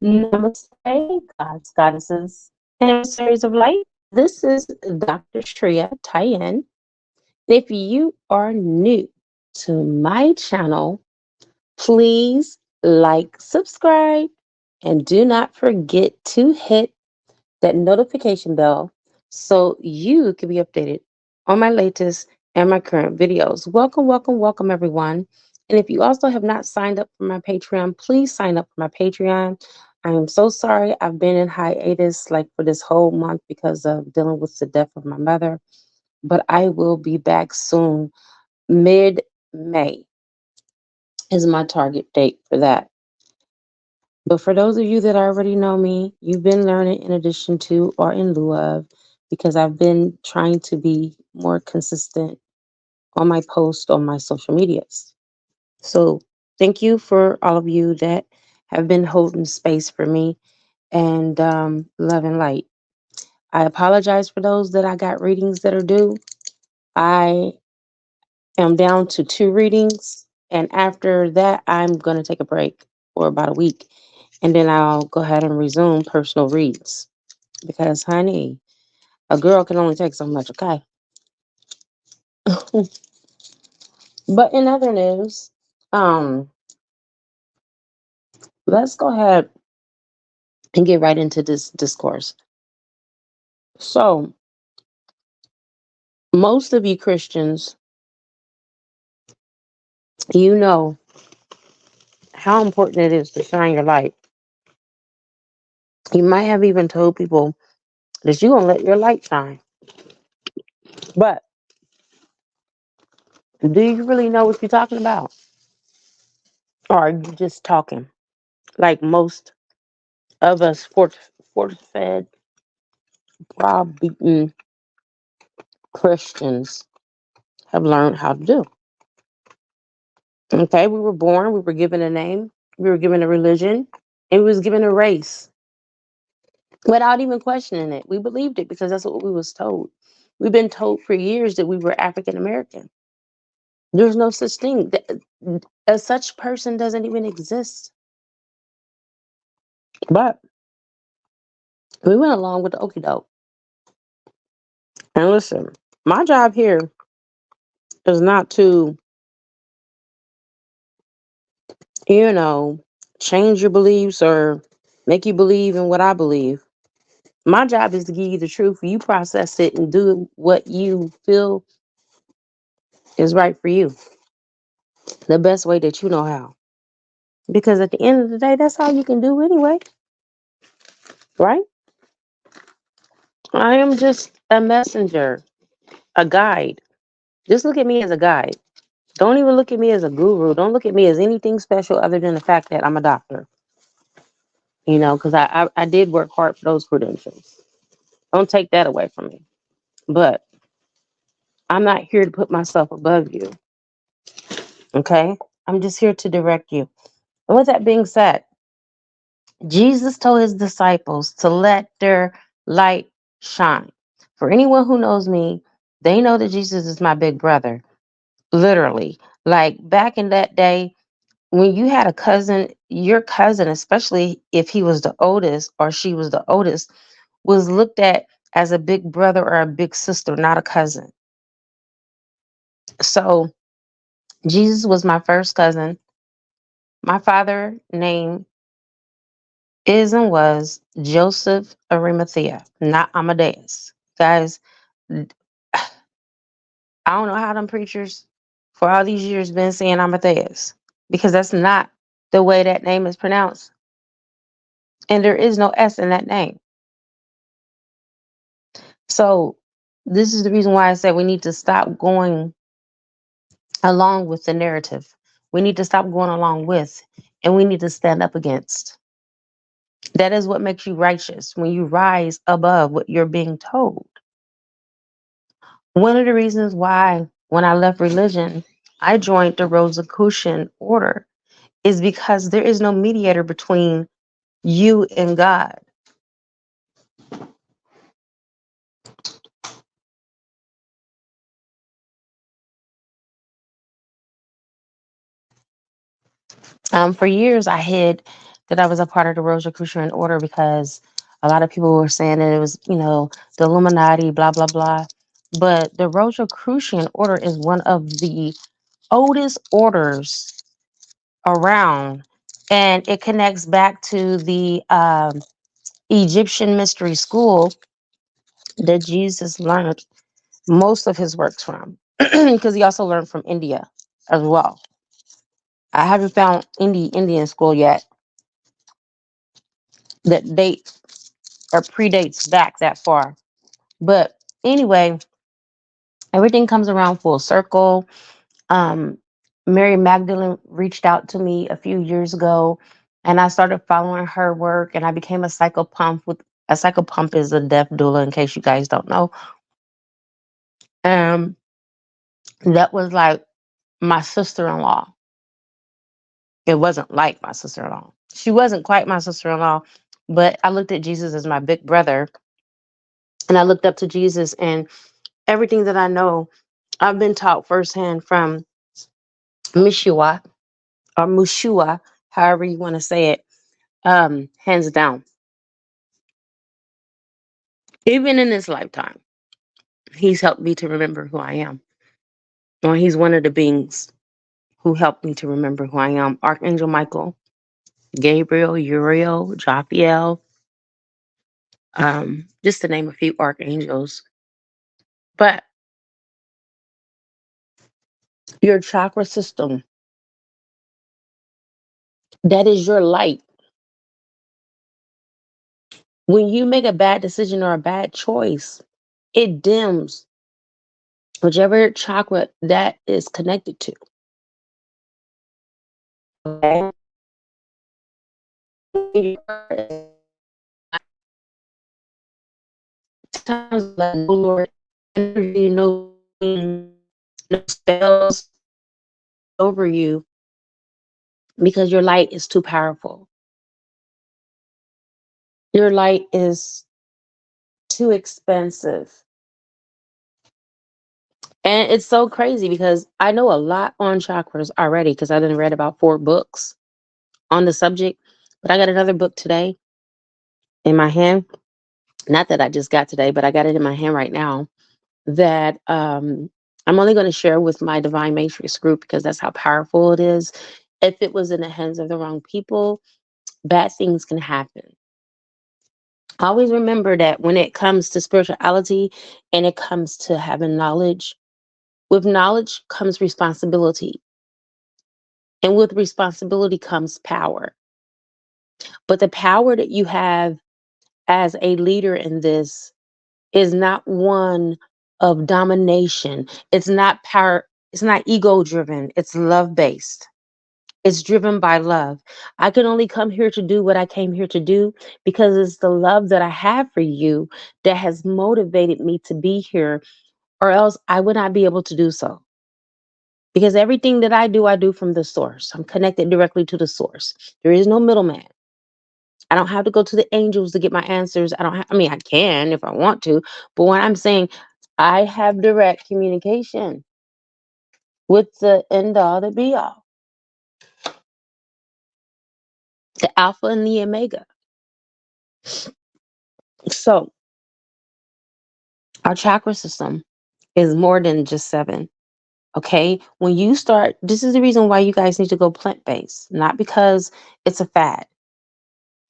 Namaste, gods, goddesses, and emissaries of light. This is Dr. Shreya Tyen. If you are new to my channel, please like, subscribe, and do not forget to hit that notification bell so you can be updated on my latest and my current videos. Welcome, welcome, welcome, everyone. And if you also have not signed up for my Patreon, please sign up for my Patreon. I am so sorry I've been in hiatus like for this whole month because of dealing with the death of my mother, but I will be back soon. Mid-May is my target date for that. But for those of you that already know me, you've been learning in addition to or in lieu of, because I've been trying to be more consistent on my posts on my social medias. So thank you for all of you that have been holding space for me and love and light. I apologize for those that I got readings that are due. I am down to 2 readings, and after that, I'm going to take a break for about a week, and then I'll go ahead and resume personal reads because, honey, a girl can only take so much, okay? But in other news, um, let's go ahead and get right into this discourse. So, most of you Christians, you know how important it is to shine your light. You might have even told people that you're going to let your light shine. But do you really know what you're talking about? Or are you just talking like most of us force fed, browbeaten Christians have learned how to do? Okay, we were born, we were given a name, we were given a religion, and we was given a race without even questioning it. We believed it because that's what we was told. We've been told for years that we were African American. There's no such thing. A such person doesn't even exist. But we went along with the okie doke. And listen, my job here is not to, you know, change your beliefs or make you believe in what I believe. My job is to give you the truth. You process it and do what you feel is right for you, the best way that you know how. Because at the end of the day, that's all you can do anyway, right? I am just a messenger, a guide. Just look at me as a guide. Don't even look at me as a guru. Don't look at me as anything special other than the fact that I'm a doctor. You know, because I did work hard for those credentials. Don't take that away from me. But I'm not here to put myself above you. Okay? I'm just here to direct you. And with that being said, Jesus told his disciples to let their light shine. For anyone who knows me, they know that Jesus is my big brother. Literally. Like back in that day, when you had a cousin, your cousin, especially if he was the oldest or she was the oldest, was looked at as a big brother or a big sister, not a cousin. So Jesus was my first cousin. My father name is and was Joseph Arimathea, not Amadeus. Guys, I don't know how them preachers for all these years been saying Amadeus because that's not the way that name is pronounced. And there is no S in that name. So this is the reason why I said we need to stop going along with the narrative. We need to stop going along with, and we need to stand up against. That is what makes you righteous when you rise above what you're being told. One of the reasons why, when I left religion, I joined the Rosicrucian order is because there is no mediator between you and God. For years, I hid that I was a part of the Rosicrucian order because a lot of people were saying that it was, the Illuminati, blah, blah, blah. But the Rosicrucian order is one of the oldest orders around, and it connects back to the Egyptian mystery school that Jesus learned most of his works from, because he also learned from India as well. I haven't found Indian school yet that dates or predates back that far. But anyway, everything comes around full circle. Um, Mary Magdalene reached out to me a few years ago, and I started following her work, and I became a psychopump. With a psychopump is a death doula, in case you guys don't know. Um, that was like my sister-in-law. It wasn't like my sister-in-law. She wasn't quite my sister-in-law, but I looked at Jesus as my big brother, and I looked up to Jesus, and everything that I know, I've been taught firsthand from Mishua or Mushua, however you want to say it, hands down. Even in this lifetime, he's helped me to remember who I am. Or he's one of the beings who helped me to remember who I am. Archangel Michael, Gabriel, Uriel, Jophiel, just to name a few archangels. But your chakra system, that is your light. When you make a bad decision or a bad choice, it dims whichever chakra that is connected to. Okay? Times like, oh Lord, energy, no spells over you because your light is too powerful. Your light is too expensive. And it's so crazy because I know a lot on chakras already because I done read about 4 books on the subject. But I got another book today in my hand. Not that I just got today, but I got it in my hand right now that I'm only going to share with my Divine Matrix group because that's how powerful it is. If it was in the hands of the wrong people, bad things can happen. Always remember that when it comes to spirituality and it comes to having knowledge, with knowledge comes responsibility. And with responsibility comes power. But the power that you have as a leader in this is not one of domination. It's not power, it's not ego driven, it's love based. It's driven by love. I can only come here to do what I came here to do because it's the love that I have for you that has motivated me to be here, or else I would not be able to do so. Because everything that I do from the source. I'm connected directly to the source. There is no middleman. I don't have to go to the angels to get my answers. I mean, I can if I want to, but when I'm saying I have direct communication with the end all, the be all, the alpha and the omega. So our chakra system is more than just 7. Okay. When you start, this is the reason why you guys need to go plant based, not because it's a fad.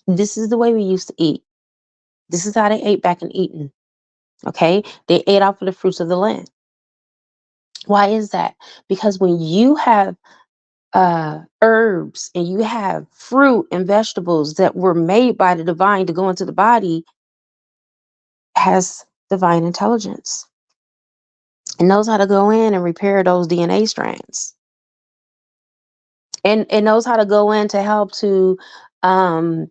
This is the way we used to eat. This is how they ate back in Eden. Okay. They ate off of the fruits of the land. Why is that? Because when you have herbs and you have fruit and vegetables that were made by the divine to go into the body, has divine intelligence and knows how to go in and repair those DNA strands, and it knows how to go in to help to um,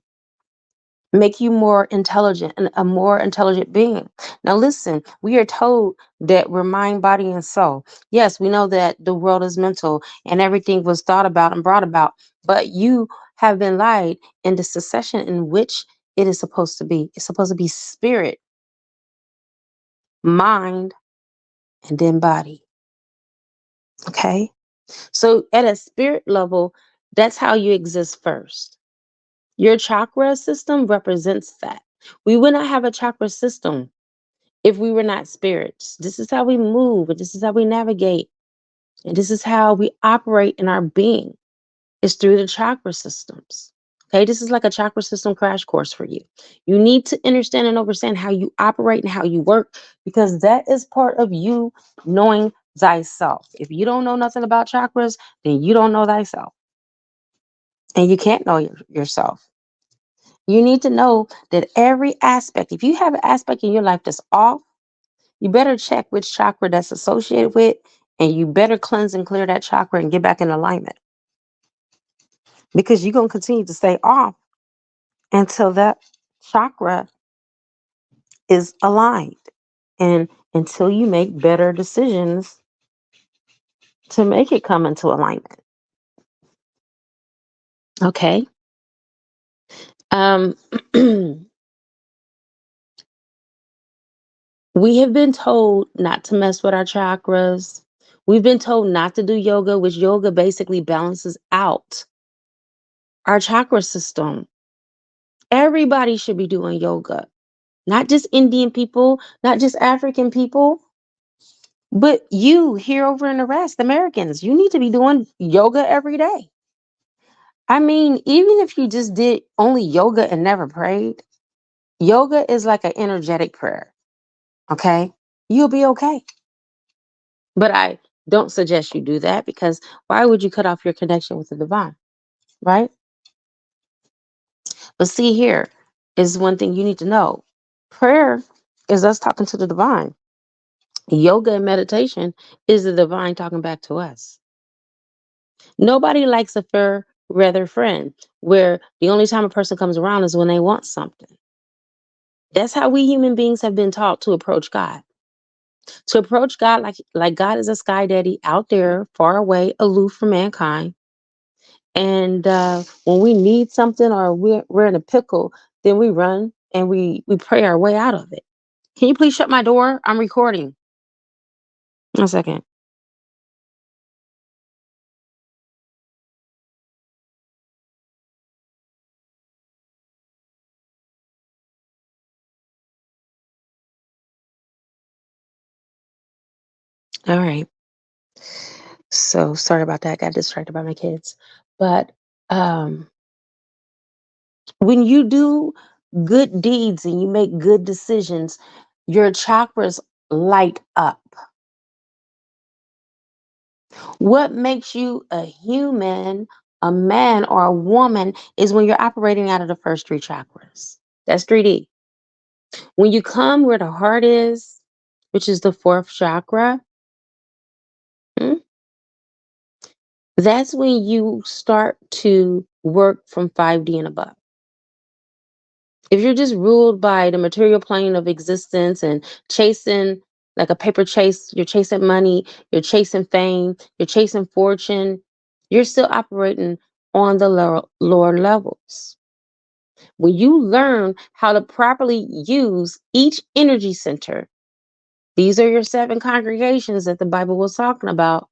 make you more intelligent and a more intelligent being. Now, listen, we are told that we're mind, body, and soul. Yes, we know that the world is mental and everything was thought about and brought about, but you have been lied in the succession in which it is supposed to be. It's supposed to be spirit, mind, and then body. Okay. So, at a spirit level, that's how you exist first. Your chakra system represents that. We would not have a chakra system if we were not spirits. This is how we move, and this is how we navigate, and this is how we operate in our being. Is through the chakra systems. Okay, this is like a chakra system crash course for you. You need to understand and understand how you operate and how you work because that is part of you knowing thyself. If you don't know nothing about chakras, then you don't know thyself. And you can't know yourself. You need to know that every aspect, if you have an aspect in your life that's off, you better check which chakra that's associated with, and you better cleanse and clear that chakra and get back in alignment because you're going to continue to stay off until that chakra is aligned and until you make better decisions to make it come into alignment. Okay. Um, we have been told not to mess with our chakras. We've been told not to do yoga, which yoga basically balances out our chakra system. Everybody should be doing yoga, not just Indian people, not just African people, but you here over in the rest, Americans, you need to be doing yoga every day. I mean, even if you just did only yoga and never prayed, yoga is like an energetic prayer. Okay. You'll be okay. But I don't suggest you do that because why would you cut off your connection with the divine? Right. But see, here is one thing you need to know prayer is us talking to the divine, yoga and meditation is the divine talking back to us. Nobody likes a fair weather friend where the only time a person comes around is when they want something. That's how we human beings have been taught to approach God. To approach God like God is a sky daddy out there, far away, aloof from mankind. And when we need something or we're in a pickle, then we run and we pray our way out of it. Can you please shut my door? I'm recording. One second. All right. So sorry about that. I got distracted by my kids. But um, when you do good deeds and you make good decisions, your chakras light up. What makes you a human, a man, or a woman is when you're operating out of the first three chakras. That's 3D. When you come where the heart is, which is the fourth chakra, mm, that's when you start to work from 5D and above. If you're just ruled by the material plane of existence and chasing like a paper chase, you're chasing money, you're chasing fame, you're chasing fortune, you're still operating on the lower levels. When you learn how to properly use each energy center, these are your seven congregations that the Bible was talking about.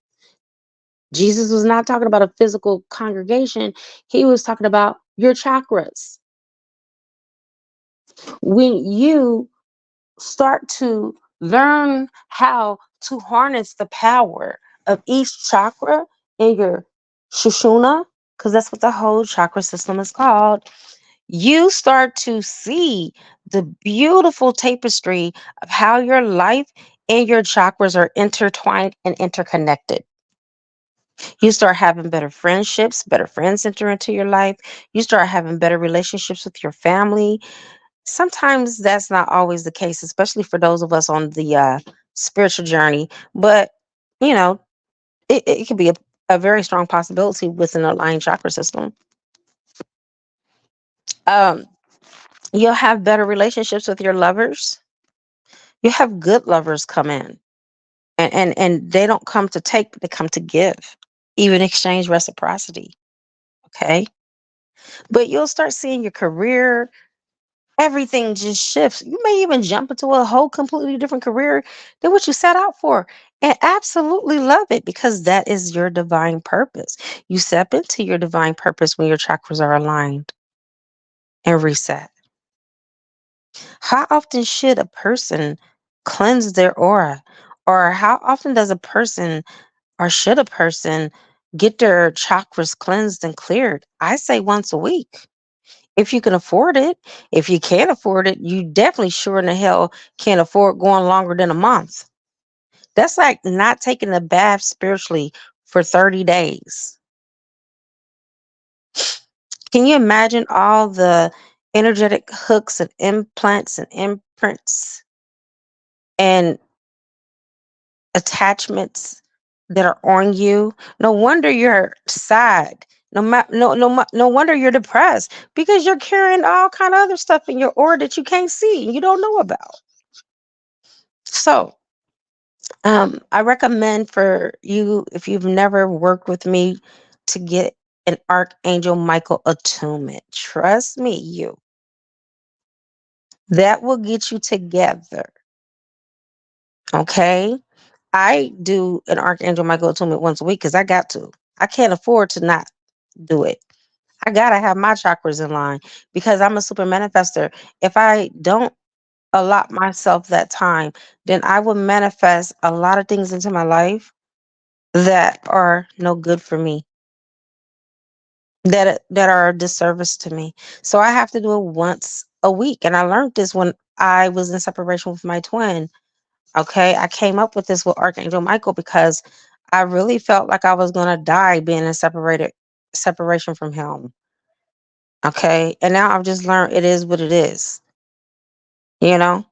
Jesus was not talking about a physical congregation, he was talking about your chakras. When you start to learn how to harness the power of each chakra in your Shushuna, because that's what the whole chakra system is called, you start to see the beautiful tapestry of how your life and your chakras are intertwined and interconnected. You start having better friendships, better friends enter into your life. You start having better relationships with your family. Sometimes that's not always the case, especially for those of us on the spiritual journey. But, you know, it could be a very strong possibility with an aligned chakra system. Um, you'll have better relationships with your lovers. You have good lovers come in and they don't come to take, but they come to give, even exchange reciprocity. Okay. But you'll start seeing your career, everything just shifts. You may even jump into a whole completely different career than what you set out for and absolutely love it because that is your divine purpose. You step into your divine purpose when your chakras are aligned. and reset. How often should a person cleanse their aura? Or how often does a person or should a person get their chakras cleansed and cleared? I say once a week. If you can afford it. If you can't afford it, you definitely sure in the hell can't afford going longer than a month. That's like not taking a bath spiritually for 30 days. Can you imagine all the energetic hooks and implants and imprints and attachments that are on you? No wonder you're sad. No wonder you're depressed because you're carrying all kind of other stuff in your aura that you can't see and you don't know about. So, I recommend for you, if you've never worked with me, to get an Archangel Michael attunement. Trust me, that will get you together. Okay. I do an Archangel Michael attunement once a week because I got to. I can't afford to not do it. I gotta have my chakras in line because I'm a super manifester. If I don't allot myself that time, then I will manifest a lot of things into my life that are no good for me, that are a disservice to me. So I have to do it once a week. And I learned this when I was in separation with my twin. Okay. I came up with this with Archangel Michael because I really felt like I was gonna die being in separation from him. Okay. And now I've just learned it is what it is. You know,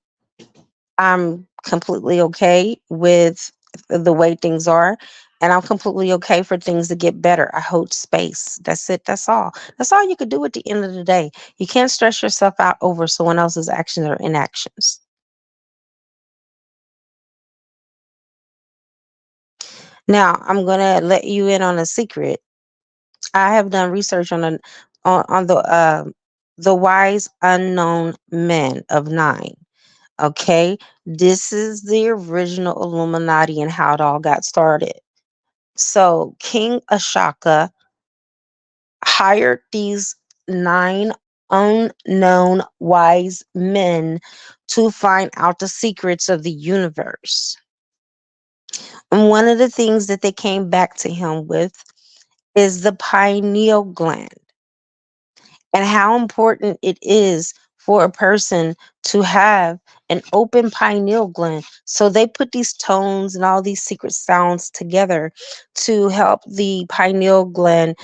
I'm completely okay with the way things are. And I'm completely okay for things to get better. I hold space. That's it. That's all. That's all you could do at the end of the day. You can't stress yourself out over someone else's actions or inactions. Now, I'm gonna let you in on a secret. I have done research on the wise unknown men of nine. Okay, this is the original Illuminati and how it all got started. So King Ashaka hired these nine unknown wise men to find out the secrets of the universe. And one of the things that they came back to him with is the pineal gland and how important it is for a person to have an open pineal gland. So they put these tones and all these secret sounds together to help the pineal gland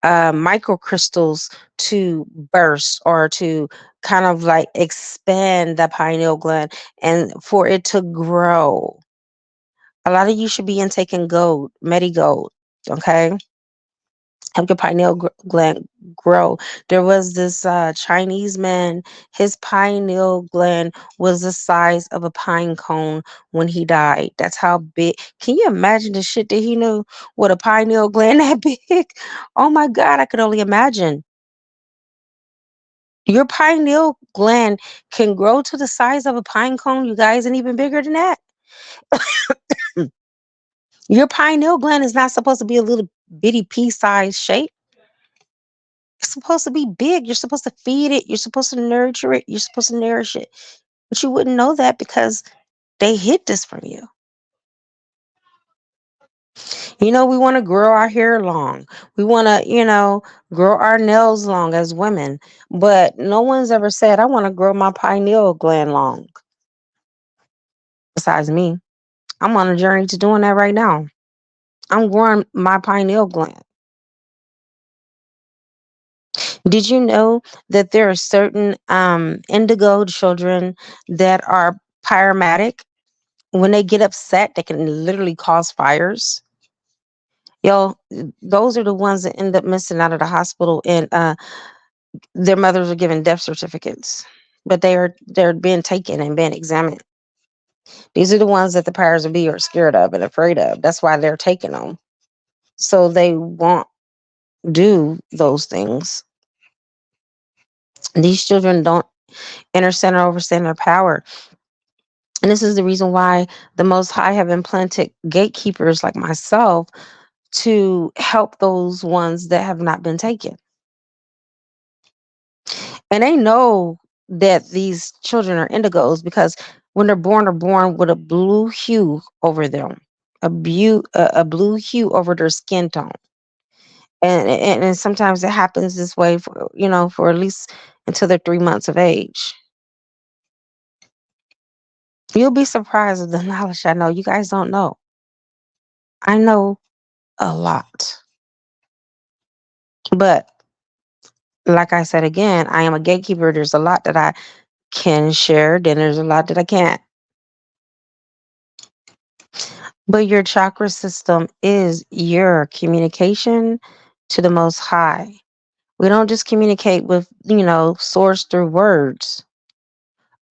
microcrystals to burst or to kind of like expand the pineal gland and for it to grow. A lot of you should be intaking gold, Medigold, okay? Help your pineal gland grow. There was this Chinese man, his pineal gland was the size of a pine cone when he died. That's how big. Can you imagine the shit that he knew with a pineal gland that big? Oh my God, I could only imagine. Your pineal gland can grow to the size of a pine cone, you guys, and even bigger than that. Your pineal gland is not supposed to be a little bitty pea-sized shape. It's supposed to be big. You're supposed to feed it. You're supposed to nurture it. You're supposed to nourish it. But you wouldn't know that because they hid this from you. We want to grow our hair long. We want to, grow our nails long as women. But no one's ever said, I want to grow my pineal gland long. Besides me, I'm on a journey to doing that right now. I'm growing my pineal gland. Did you know that there are certain indigo children that are pyromatic? When they get upset, they can literally cause fires. Yo, those are the ones that end up missing out of the hospital, and their mothers are given death certificates, but they're being taken and being examined. These are the ones that the powers of be are scared of and afraid of. That's why they're taking them, so they won't do those things. These children don't understand or overstand their power. And this is the reason why the Most High have implanted gatekeepers like myself to help those ones that have not been taken. And they know that these children are indigos because when they're born with a blue hue over them, a blue hue over their skin tone. And sometimes it happens this way for, for at least until they're 3 months of age. You'll be surprised at the knowledge I know. You guys don't know. I know a lot. But like I said again, I am a gatekeeper. There's a lot that I can share, then there's a lot that I can't. But your chakra system is your communication to the most high. We don't just communicate with, source through words.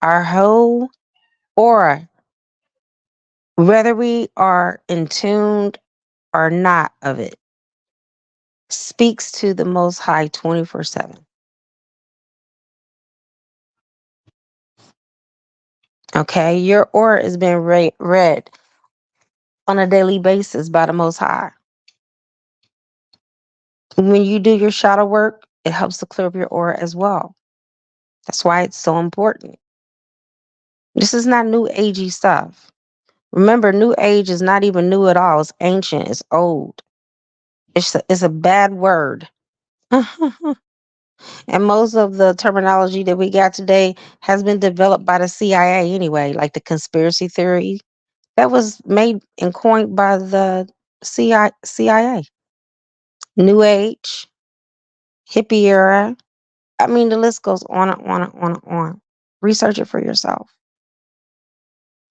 Our whole aura, whether we are in tuned or not of it, speaks to the most high 24/7. Okay, your aura is being read on a daily basis by the most high. When you do your shadow work, it helps to clear up your aura as well. That's why it's so important. This is not new agey stuff. Remember, new age is not even new at all. It's ancient. It's old. It's a bad word. And most of the terminology that we got today has been developed by the CIA anyway, like the conspiracy theory. That was made and coined by the CIA. New age, hippie era. I mean, the list goes on and on and on and on. Research it for yourself.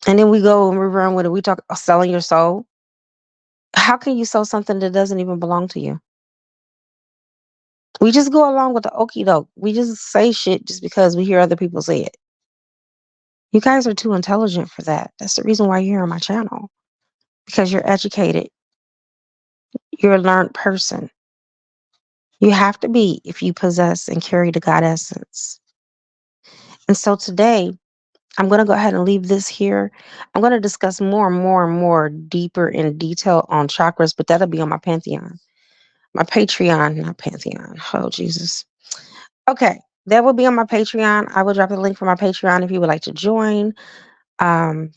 And then we go and we run with it. We talk about selling your soul. How can you sell something that doesn't even belong to you? We just go along with the okie doke. We just say shit just because we hear other people say it. You guys are too intelligent for that. That's the reason why you're here on my channel. Because you're educated. You're a learned person. You have to be if you possess and carry the God essence. And so today, I'm going to go ahead and leave this here. I'm going to discuss more and more and more deeper in detail on chakras, but that'll be on my Pantheon. My Patreon, not Pantheon. Oh, Jesus. Okay, that will be on my Patreon. I will drop the link for my Patreon if you would like to join. Um,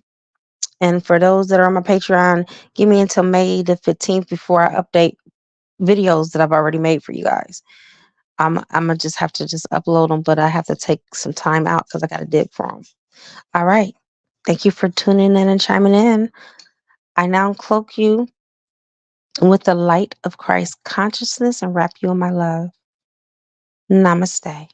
and for those that are on my Patreon, give me until May the 15th before I update videos that I've already made for you guys. I'm gonna just have to just upload them, but I have to take some time out because I got to dig for them. All right. Thank you for tuning in and chiming in. I now cloak you with the light of Christ consciousness and wrap you in my love. Namaste.